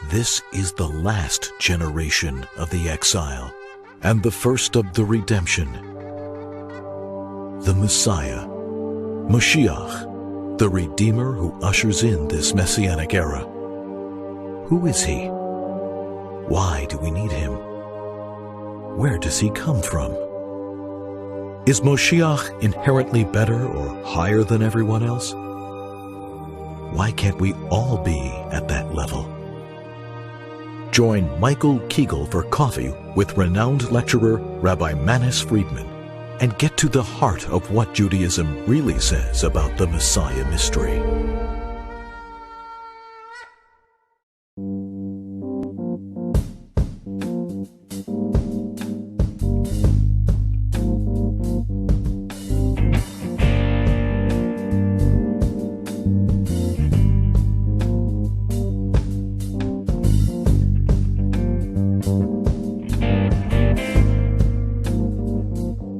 This is the last generation of the exile and the first of the redemption. The Messiah, Moshiach, the Redeemer who ushers in this Messianic era. Who is he? Why do we need him? Where does he come from? Is Moshiach inherently better or higher than everyone else? Why can't we all be at that level? Join Michael Chighel for coffee with renowned lecturer Rabbi Friedman and get to the heart of what Judaism really says about the Messiah mystery.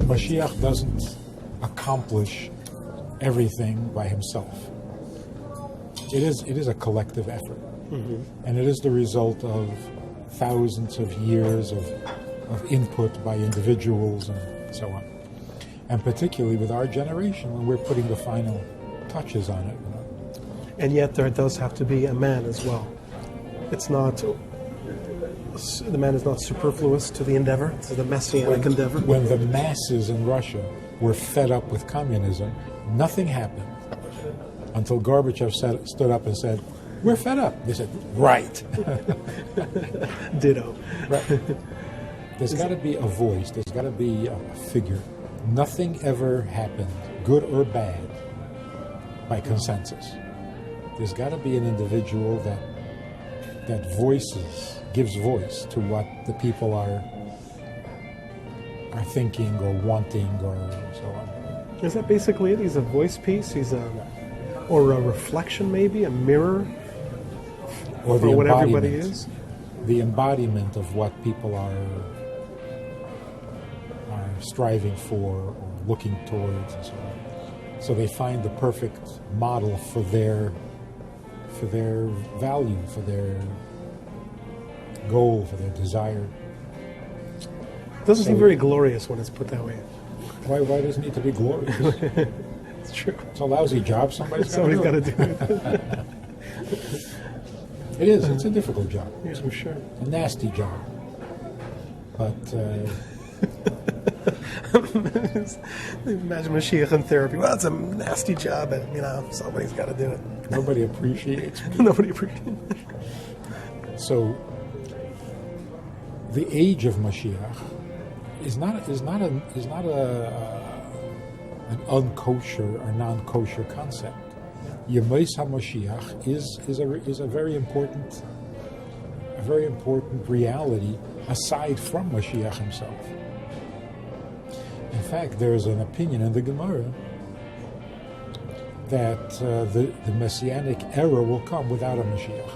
Moshiach doesn't accomplish everything by himself. It is a collective effort, and it is the result of thousands of years of input by individuals and so on. And particularly with our generation, when we're putting the final touches on it. And yet there does have to be a man as well. It's not, the man is not superfluous to the endeavor, to the messianic endeavor. When the masses in Russia were fed up with communism, nothing happened until Gorbachev stood up and said, "We're fed up." They said, "Right." Ditto. Right. There's got to be a voice. There's got to be a figure. Nothing ever happened, good or bad, by consensus. There's got to be an individual that gives voice to what the people are thinking or wanting or so on. Is that basically it? He's a voice piece? Or a reflection maybe, a mirror? Or for what everybody is? The embodiment of what people are striving for or looking towards and so on. So they find the perfect model for their value, for their goal, for their desire. It doesn't seem very glorious when it's put that way. Why does it need to be glorious? It's true. It's a lousy job somebody's got to do it. It is. It's a difficult job. Yes, I'm sure. A nasty job. But imagine Mashiach in therapy. Well, it's a nasty job, and somebody's got to do it. Nobody appreciates me. Nobody appreciates it. So the age of Moshiach is not an unkosher or non-kosher concept. Yemais HaMoshiach is a very important reality aside from Moshiach himself. In fact, there is an opinion in the Gemara that the Messianic era will come without a Moshiach.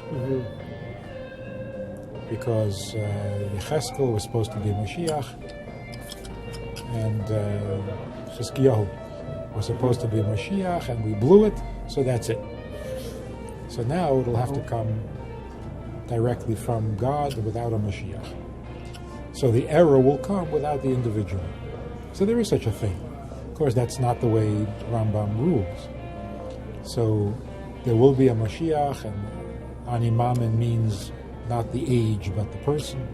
Because Yecheskel was supposed to be Moshiach, and Chizkiyahu was supposed to be Moshiach, and we blew it, so that's it. So now it'll have to come directly from God without a Moshiach. So the era will come without the individual. So there is such a thing. Of course, that's not the way Rambam rules. So there will be a Moshiach, and Animamin means not the age, but the person.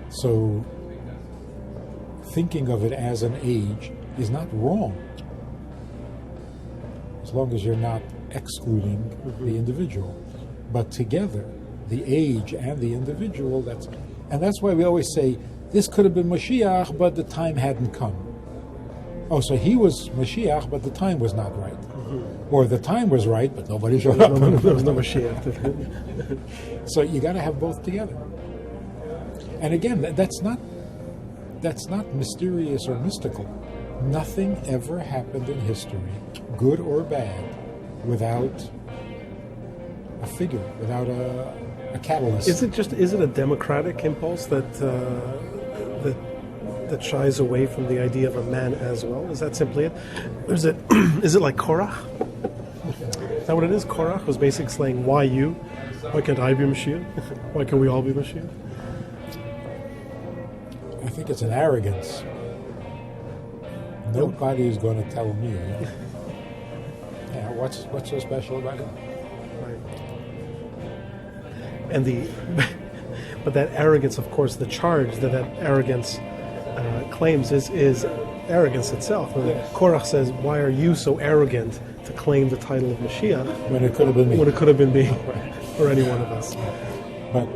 So thinking of it as an age is not wrong, as long as you're not excluding the individual. But together, the age and the individual, that's why we always say, this could have been Moshiach, but the time hadn't come. Oh, so he was Moshiach, but the time was not right. Or the time was right, but nobody showed up. There was no Moshiach. So you got to have both together. And again, that's not mysterious or mystical. Nothing ever happened in history, good or bad, without a figure, without a catalyst. Is it a democratic impulse that shies away from the idea of a man as well? Is that simply it? Or is it like Korach? Is that what it is? Korach was basically saying, why you? Why can't I be Mashiach? Why can't we all be Mashiach? I think it's an arrogance. Nobody is going to tell me. Yeah, what's so special about it? Right. And but that arrogance, of course, the charge that arrogance claims is arrogance itself. Yes. Korach says, "Why are you so arrogant to claim the title of Mashiach When it could have been me. when it could have been me or any one of us?" But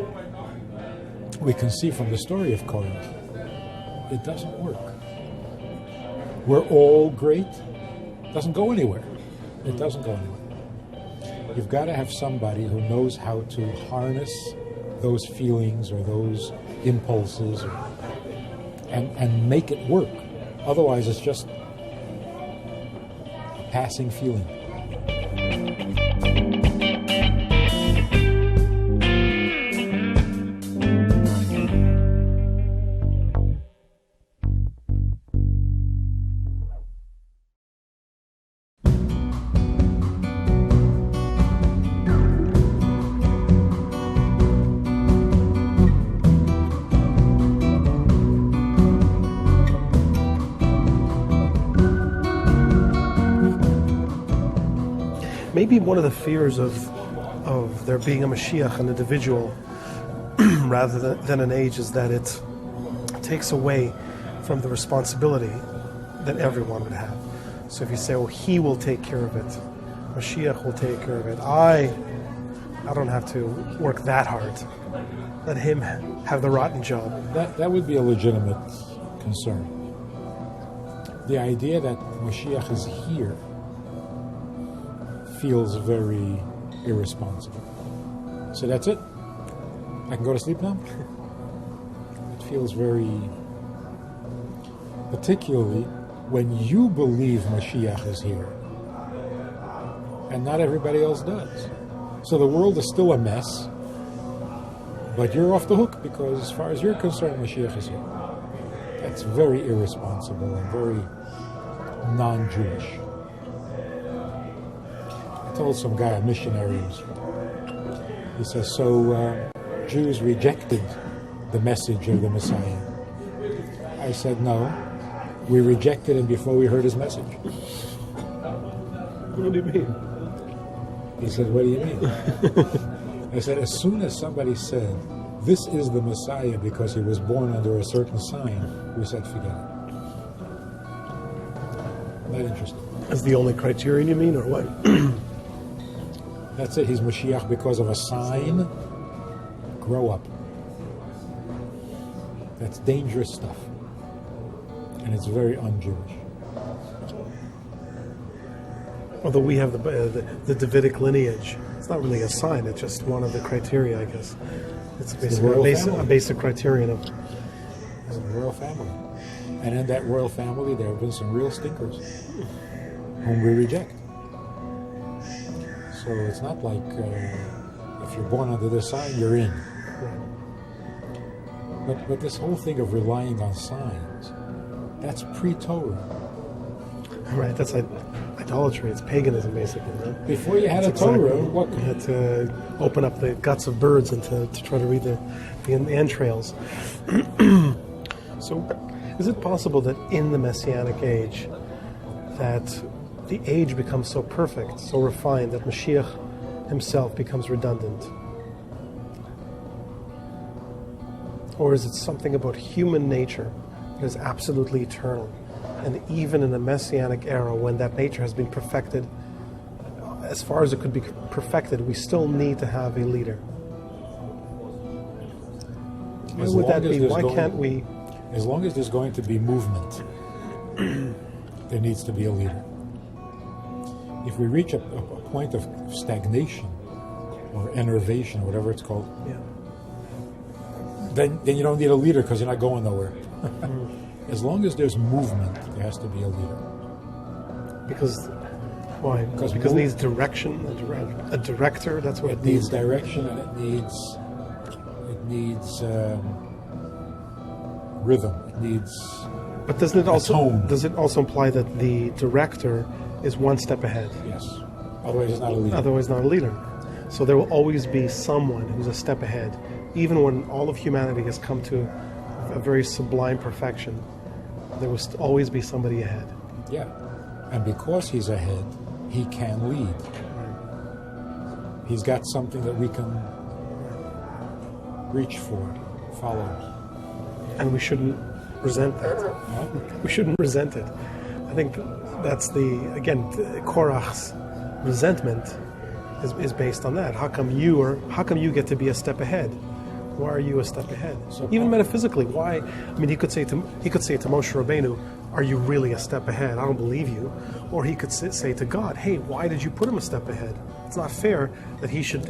we can see from the story of Korach, it doesn't work. We're all great. It doesn't go anywhere. It doesn't go anywhere. You've got to have somebody who knows how to harness those feelings or those impulses and make it work. Otherwise, it's just a passing feeling. Maybe one of the fears of there being a Mashiach, an individual, rather than an age, is that it takes away from the responsibility that everyone would have. So if you say, well, he will take care of it, Mashiach will take care of it, I don't have to work that hard. Let him have the rotten job. That would be a legitimate concern. The idea that Moshiach is here feels very irresponsible. So that's it? I can go to sleep now? It feels very... Particularly when you believe Moshiach is here and not everybody else does. So the world is still a mess, but you're off the hook because as far as you're concerned, Moshiach is here. That's very irresponsible and very non-Jewish. I told some guy, a missionary, he says, so Jews rejected the message of the Messiah. I said, no, we rejected him before we heard his message. What do you mean? He said, what do you mean? I said, as soon as somebody said, this is the Messiah because he was born under a certain sign, we said, forget it. Not interested. That's the only criterion you mean, or what? That's it, he's Moshiach because of a sign. Grow up. That's dangerous stuff. And it's very un-Jewish. Although we have the Davidic lineage, it's not really a sign, it's just one of the criteria, I guess. It's basically a basic criterion of... It's a royal family. And in that royal family, there have been some real stinkers whom we reject. So it's not like if you're born under this sign, you're in. But this whole thing of relying on signs, that's pre-Torah. Right, that's idolatry. It's paganism, basically. Right? Before you had a Torah, what? You had to open up the guts of birds and to try to read the entrails. So, is it possible that in the Messianic age, that the age becomes so perfect, so refined, that Mashiach himself becomes redundant? Or is it something about human nature that is absolutely eternal? And even in the Messianic era, when that nature has been perfected, as far as it could be perfected, we still need to have a leader. Why would that be? Why can't we? As long as there's going to be movement, there needs to be a leader. If we reach a point of stagnation or enervation, or whatever it's called, then you don't need a leader because you're not going nowhere. As long as there's movement, there has to be a leader. Because why? Because it needs direction, a director. That's what it needs. Direction, and it needs rhythm. It needs. But does it also imply that the director is one step ahead? Yes. Otherwise, it's not a leader. Otherwise, not a leader. So there will always be someone who's a step ahead, even when all of humanity has come to a very sublime perfection. There will always be somebody ahead. Yeah. And because he's ahead, he can lead. He's got something that we can reach for, follow. And we shouldn't resent that. Yeah? We shouldn't resent it. I think that's Korach's resentment is based on that. How come you get to be a step ahead? Why are you a step ahead? So even metaphysically, why? I mean, he could say to Moshe Rabbeinu, "Are you really a step ahead? I don't believe you." Or he could say to God, "Hey, why did you put him a step ahead? It's not fair that he should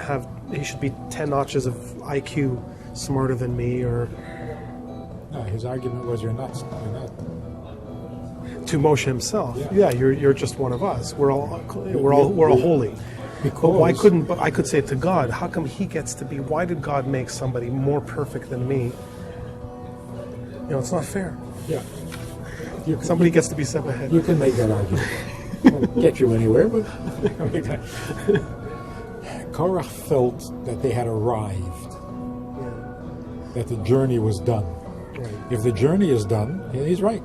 be 10 notches of IQ smarter than me." Or No, his argument was you're not. to Moshe himself, Yeah. you're just one of us. We're all holy. But why couldn't? But I could say to God, how come he gets to be? Why did God make somebody more perfect than me? It's not fair. Yeah. Somebody gets to be step ahead. You can make that argument. Won't get you anywhere, but Korach felt that they had arrived, that the journey was done. Right. If the journey is done, he's right.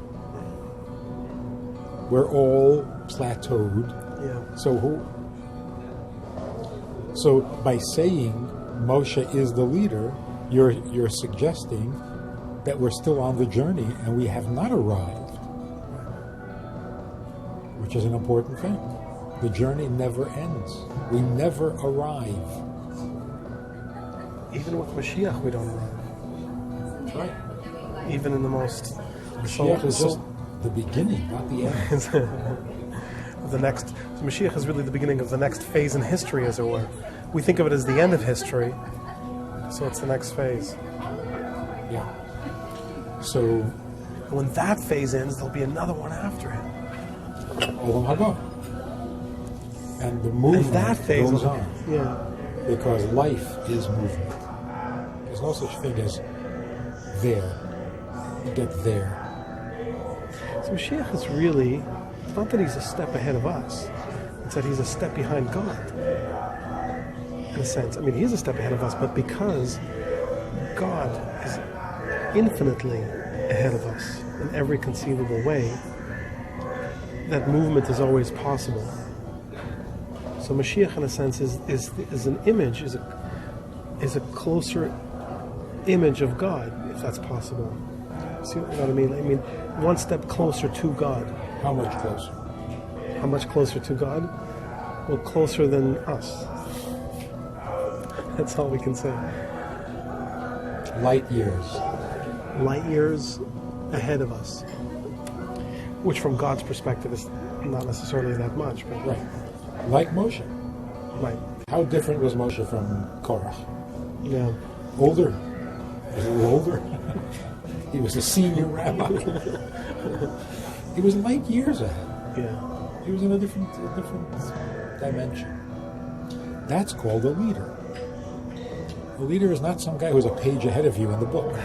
We're all plateaued. Yeah. So by saying Moshe is the leader, you're suggesting that we're still on the journey and we have not arrived, which is an important thing. The journey never ends. We never arrive. Even with Moshiach, we don't arrive. Right. Even in the most Moshiach is just the beginning, not the end. the next. So Moshiach is really the beginning of the next phase in history, as it were. We think of it as the end of history, so it's the next phase. Yeah. So when that phase ends, there'll be another one after him. Olam Haba. And the movement that phase goes on. Yeah. Because life is movement. There's no such thing as there. You get there. So Moshiach is really, it's not that he's a step ahead of us, it's that he's a step behind God. In a sense. I mean, he is a step ahead of us, but because God is infinitely ahead of us in every conceivable way, that movement is always possible. So Mashiach, in a sense, is an image, is a closer image of God, if that's possible. See what I mean? I mean, one step closer to God. How much closer? How much closer to God? Well, closer than us. That's all we can say. Light years. Light years ahead of us. Which from God's perspective is not necessarily that much. But Right. Like Moshe. Right. How different was Moshe from Korach? Yeah. Older. Was a little older. He was a senior rabbi. He was light years ahead. Yeah. He was in a different dimension. That's called a leader. A leader is not some guy who's a page ahead of you in the book.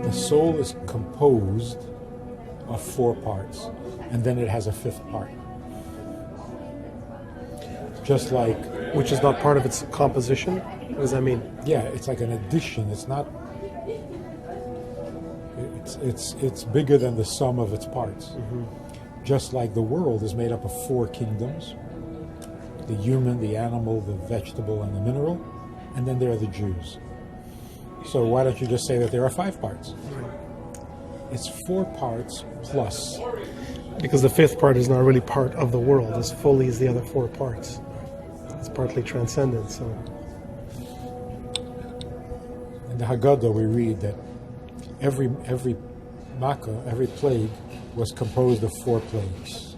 The soul is composed of 4 parts, and then it has a 5th part. Just like, Which is not part of its composition. What does that mean? yeah, it's like an addition. It's not. It's bigger than the sum of its parts. Just like the world is made up of 4 kingdoms: the human, the animal, the vegetable, and the mineral, and then there are the Jews. So why don't you just say that there are 5 parts? It's 4 parts plus. Because the 5th part is not really part of the world as fully as the other 4 parts. It's partly transcendent. So In the Haggadah, we read that every makkah, every plague, was composed of 4 plagues.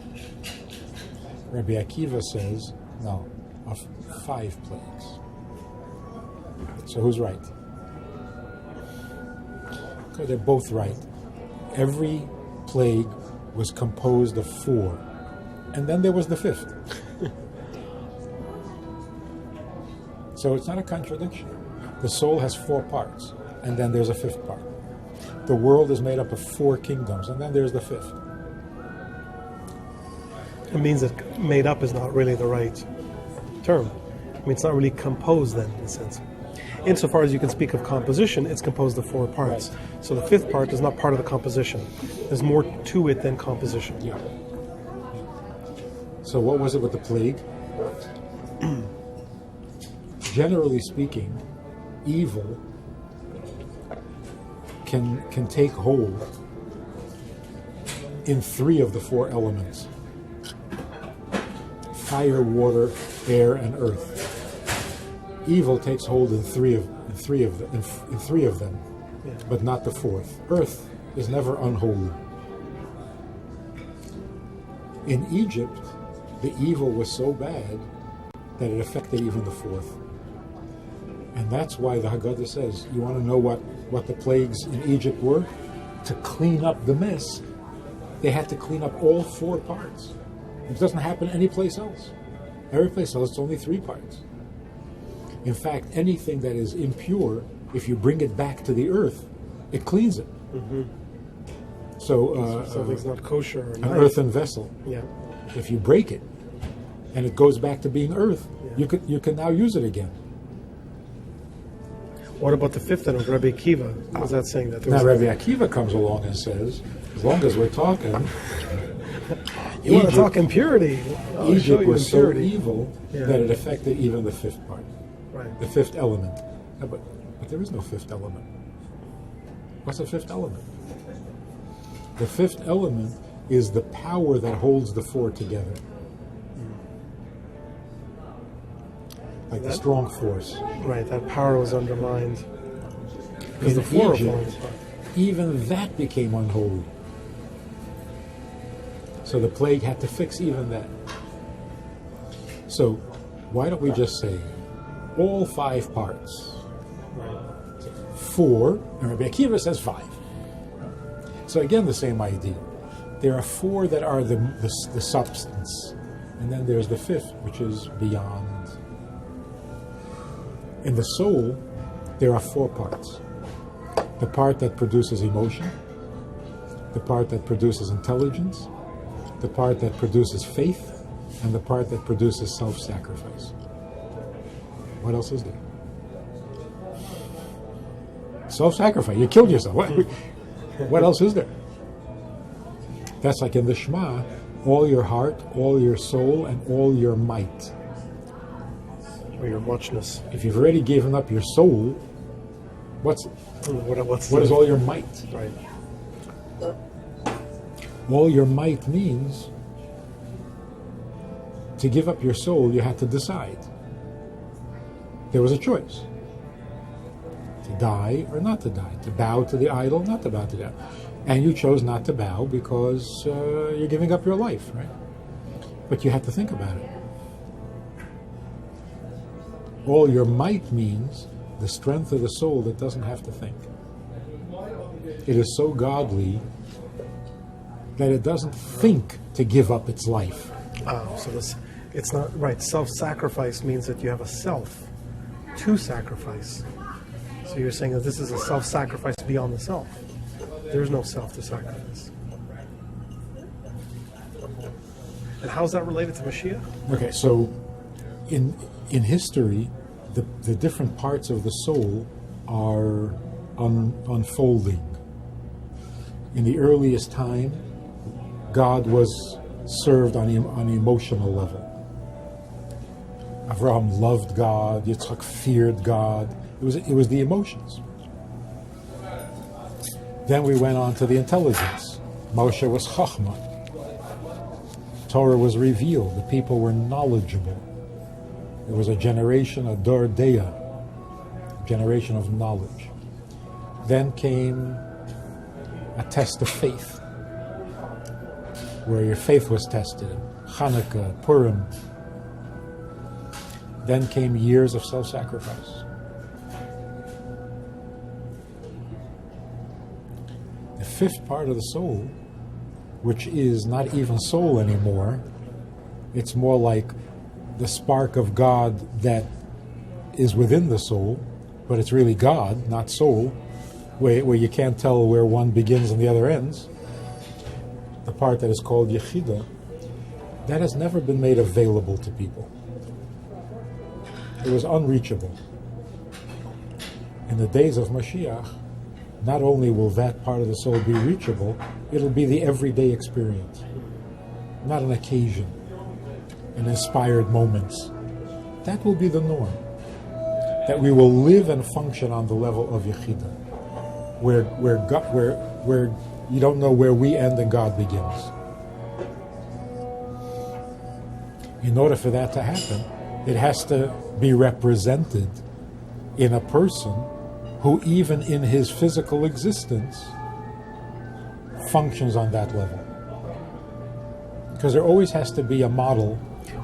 Rabbi Akiva says, no, of 5 plagues. So who's right? Because they're both right. Every plague was composed of 4. And then there was the 5th. So it's not a contradiction. The soul has 4 parts, and then there's a 5th part. The world is made up of 4 kingdoms, and then there's the 5th. It means that made up is not really the right term. I mean, it's not really composed then, in a sense. Insofar as you can speak of composition, it's composed of 4 parts. Right. So the 5th part is not part of the composition. There's more to it than composition. Yeah. So what was it with the plague? Generally speaking, evil can take hold in 3 of the 4 elements: fire, water, air, and earth. Evil takes hold in three of them, Yeah. but not the 4th. Earth is never unholy. In Egypt, the evil was so bad that it affected even the 4th. And that's why the Haggadah says, you want to know what the plagues in Egypt were? To clean up the mess, they had to clean up all 4 parts. It doesn't happen anyplace else. Every place else, it's only 3 parts. In fact, anything that is impure, if you bring it back to the earth, it cleans it. Mm-hmm. So something's not kosher or an nice. earthen vessel, Yeah. if you break it and it goes back to being earth, Yeah. you can now use it again. What about the 5th then of Rabbi Akiva? Was that saying that there Now was Rabbi Akiva comes along and says, as long as we're talking, you want to talk impurity? I'll show Egypt you was so impurity. evil Yeah. that it affected even the 5th part, Right. the 5th element. No, but there is no 5th element. What's the 5th element? The 5th element is the power that holds the 4 together. Like the strong force. Right. That power was undermined because In the 4 are Egypt, falling apart. even that became unholy. So the plague had to fix even that. So why don't we just say all 5 parts? 4, and Rabbi Akiva says 5. So again, the same idea. There are 4 that are the substance, and then there's the 5th, which is beyond. In the soul, there are 4 parts. The part that produces emotion, the part that produces intelligence, the part that produces faith, and the part that produces self-sacrifice. What else is there? Self-sacrifice. You killed yourself. What else is there? That's like in the Shema, all your heart, all your soul, and all your might. Or your muchness. If you've already given up your soul, what is all your might? Right. All your might means to give up your soul, you had to decide. There was a choice. To die or not to die. To bow to the idol, not to bow to the idol. And you chose not to bow because you're giving up your life, right? But you had to think about it. All your might means the strength of the soul that doesn't have to think. It is so godly that it doesn't think to give up its life. Oh, so it's not right. Self-sacrifice means that you have a self to sacrifice. So you're saying that this is a self-sacrifice beyond the self. There's no self to sacrifice. And how's that related to Mashiach? Okay, so in history, the different parts of the soul are unfolding. In the earliest time, God was served on an emotional level. Avraham loved God, Yitzchak feared God. It was the emotions. Then we went on to the intelligence. Moshe was Chachma. Torah was revealed. The people were knowledgeable. There was a generation, a Dor Deya, generation of knowledge. Then came a test of faith, where your faith was tested. Hanukkah, Purim. Then came years of self-sacrifice. The 5th part of the soul which is not even soul anymore. It's more like the spark of God that is within the soul, but it's really God, not soul, where you can't tell where one begins and the other ends. The part that is called Yechidah, that has never been made available to people. It was unreachable. In the days of Moshiach, not only will that part of the soul be reachable, it'll be the everyday experience, not an occasion, an inspired moments. That will be the norm. That we will live and function on the level of Yechidah, where you don't know where we end and God begins. In order for that to happen, it has to be represented in a person who, even in his physical existence, functions on that level. Because there always has to be a model.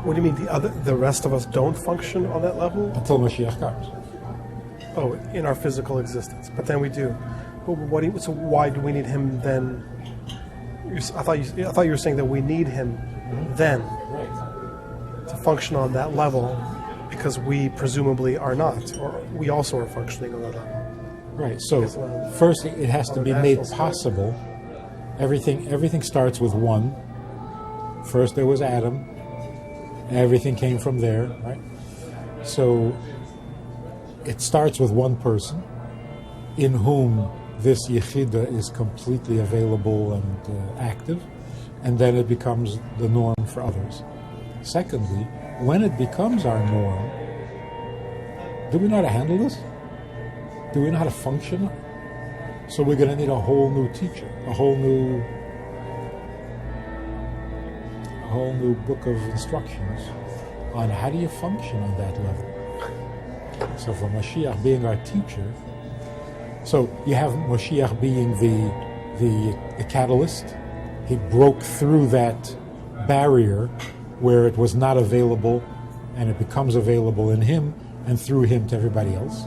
What do you mean the rest of us don't function on that level? Until Moshiach comes. Oh, in our physical existence. But then we do. But so why do we need him then? I thought you were saying that we need him then to function on that level, because we presumably are not, or we also are functioning on that level. Right. So first, it has to be made possible. Everything starts with one. First, there was Adam. Everything came from there, right? So it starts with one person, in whom this Yechidah is completely available and active, and then it becomes the norm for others. Secondly, when it becomes our norm, do we know how to handle this? Do we know how to function? So we're going to need a whole new teacher, a whole new book of instructions on how do you function on that level. So for Moshiach being our teacher, so you have Moshiach being the catalyst. He broke through that barrier where it was not available, and it becomes available in him and through him to everybody else.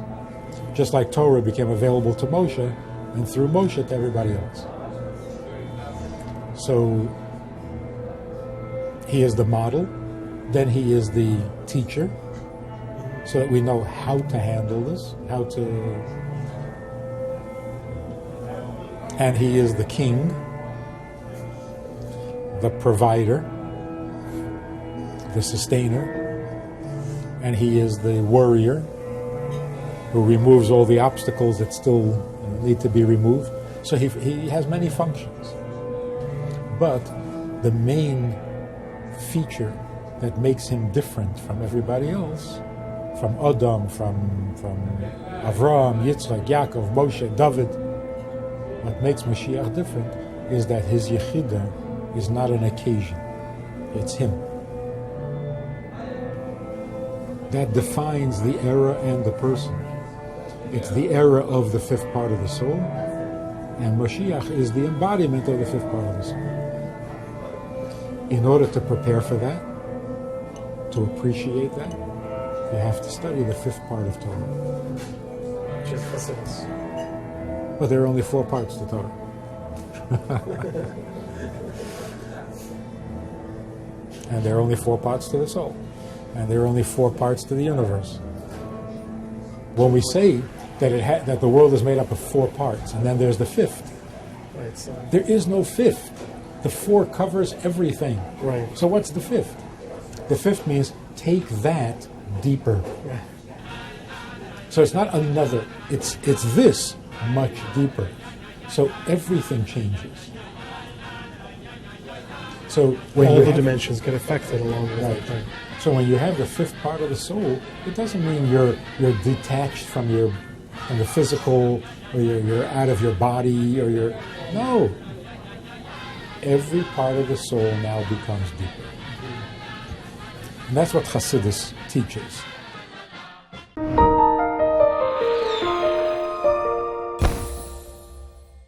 Just like Torah became available to Moshe and through Moshe to everybody else. So he is the model, then he is the teacher, so that we know how to handle this, and he is the king, the provider, the sustainer, and he is the warrior who removes all the obstacles that still need to be removed. So he has many functions. But the main feature that makes him different from everybody else, from Adam, from Avraham, Yitzchak, Yaakov, Moshe, David, what makes Moshiach different is that his Yechidah is not an occasion, it's him. That defines the era and the person. It's the era of the fifth part of the soul, and Moshiach is the embodiment of the fifth part of the soul. In order to prepare for that, to appreciate that, you have to study the fifth part of Torah. But there are only 4 parts to Torah. And there are only 4 parts to the soul. And there are only 4 parts to the universe. When we say that that the world is made up of 4 parts, and then there's the 5th, there is no 5th. The 4 covers everything. Right. So what's the 5th? The 5th means take that deeper. Yeah. So it's not another. It's this much deeper. So everything changes. So when all you the have, dimensions get affected along with right. it. Right. So when you have the 5th part of the soul, it doesn't mean you're detached from the physical, or you're out of your body, or you're no. Every part of the soul now becomes deeper. And that's what Chassidus teaches.